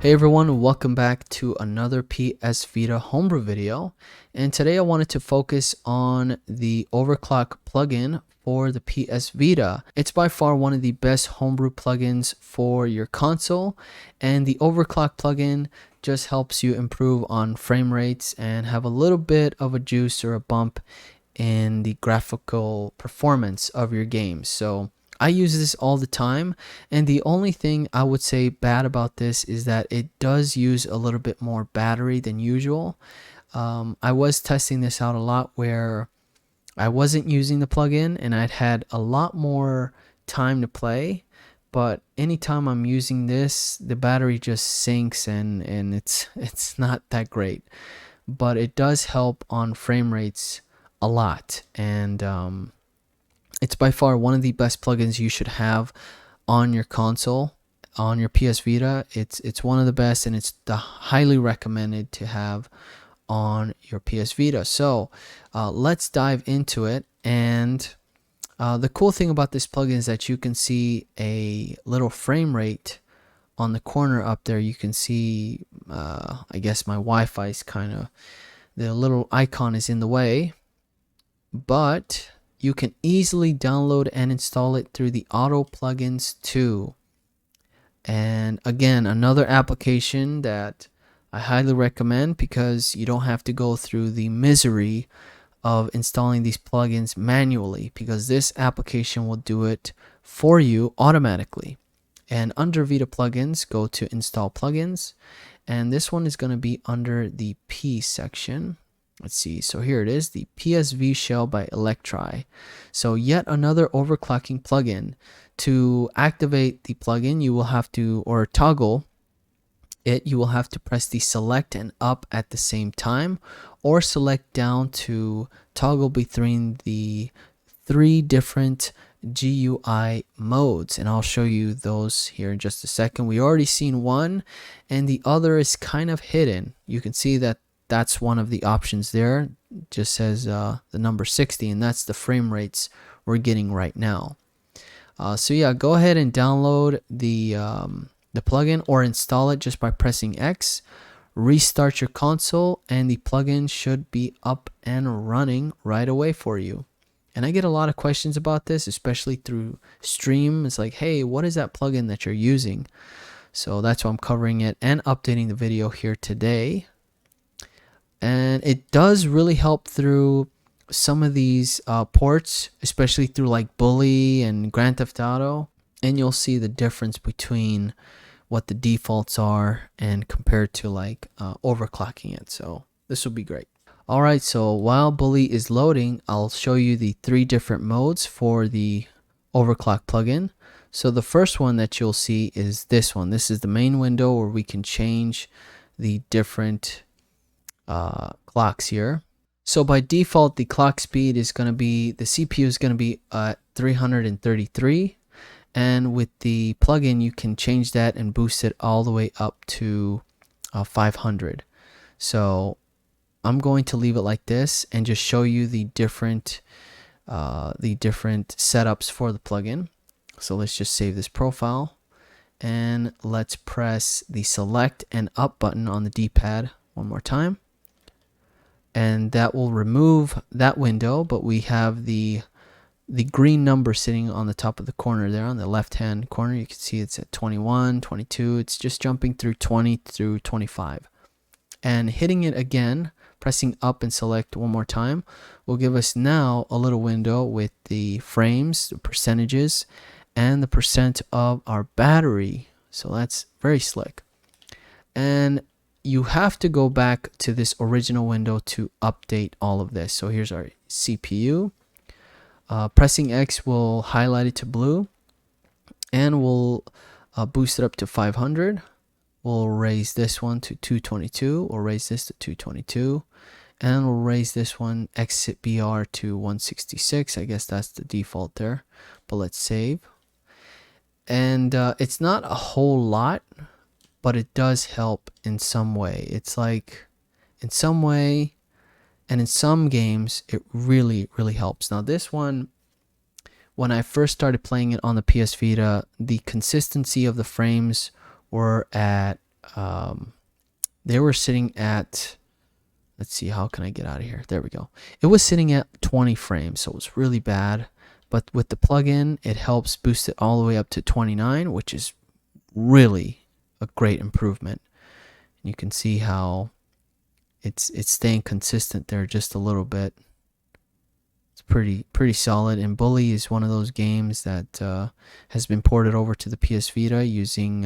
Hey everyone, welcome back to another PS Vita homebrew video, and today I wanted to focus on the Overclock plugin for the PS Vita. It's by far one of the best homebrew plugins for your console, and the Overclock plugin just helps you improve on frame rates and have a little bit of a juice or a bump in the graphical performance of your games. So I use this all the time, and the only thing I would say bad about this is that it does use a little bit more battery than usual. I was testing this out a lot where I wasn't using the plugin and I'd had a lot more time to play, but anytime I'm using this, the battery just sinks and it's not that great. But it does help on frame rates a lot, and it's by far one of the best plugins you should have on your console, on your PS Vita. It's one of the best, and it's highly recommended to have on your PS Vita. So let's dive into it. And the cool thing about this plugin is that you can see a little frame rate on the corner up there. You can see, I guess my Wi-Fi is kind of, the little icon is in the way, but you can easily download and install it through the auto plugins too. And again, another application that I highly recommend because you don't have to go through the misery of installing these plugins manually, because this application will do it for you automatically. And under Vita plugins, go to install plugins, and this one is going to be under the P section. Let's see, so here it is, the PSV shell by Electri. So yet another overclocking plugin. To activate the plugin, you will have to, or toggle it, you will have to press the select and up at the same time, or select down to toggle between the three different GUI modes. And I'll show you those here in just a second. We already seen one, and the other is kind of hidden. You can see that that's one of the options there. It just says the number 60, and that's the frame rates we're getting right now. So yeah, go ahead and download the plugin or install it just by pressing X. Restart your console, and the plugin should be up and running right away for you. And I get a lot of questions about this, especially through stream. It's like, hey, what is that plugin that you're using? So that's why I'm covering it and updating the video here today. And it does really help through some of these ports, especially through like Bully and Grand Theft Auto. And you'll see the difference between what the defaults are and compared to like overclocking it. So this will be great. All right, so while Bully is loading, I'll show you the three different modes for the overclock plugin. So the first one that you'll see is this one. This is the main window where we can change the different clocks here. So by default, the clock speed is going to be, the CPU is going to be at 333, and with the plugin you can change that and boost it all the way up to 500. So I'm going to leave it like this and just show you the different setups for the plugin. So let's just save this profile, and let's press the select and up button on the D-pad one more time. And that will remove that window, but we have the green number sitting on the top of the corner there on the left hand corner. You can see it's at 21, 22. It's just jumping through 20 through 25. And hitting it again, pressing up and select one more time, will give us now a little window with the frames, the percentages, and the percent of our battery. So that's very slick. And you have to go back to this original window to update all of this. So here's our CPU. Pressing X will highlight it to blue, and we'll boost it up to 500. We'll raise this one to 222. We'll raise this to 222. And we'll raise this one, exit BR, to 166. I guess that's the default there. But let's save. And it's not a whole lot, but it does help in some way. It's like, in some way, and in some games, it really, really helps. Now this one, when I first started playing it on the PS Vita, the consistency of the frames were at they were sitting at, let's see, how can I get out of here? There we go. It was sitting at 20 frames, so it was really bad. But with the plugin, it helps boost it all the way up to 29, which is really a great improvement. You can see how it's staying consistent there just a little bit. It's pretty solid. And Bully is one of those games that has been ported over to the PS Vita using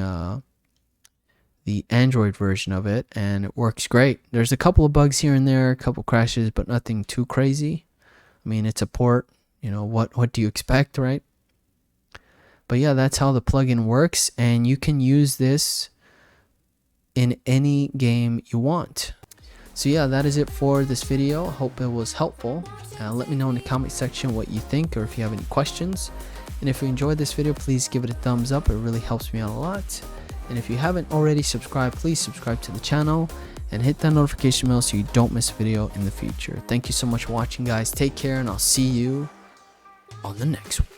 the Android version of it, and it works great. There's a couple of bugs here and there, a couple crashes, but nothing too crazy. I mean, it's a port. You know, what do you expect, right? But yeah, that's how the plugin works, and you can use this in any game you want. So yeah, that is it for this video. Hope it was helpful. Let me know in the comment section what you think, or if you have any questions. And if you enjoyed this video, please give it a thumbs up. It really helps me out a lot. And if you haven't already subscribed, please subscribe to the channel and hit that notification bell so you don't miss a video in the future. Thank you so much for watching, guys. Take care, and I'll see you on the next one.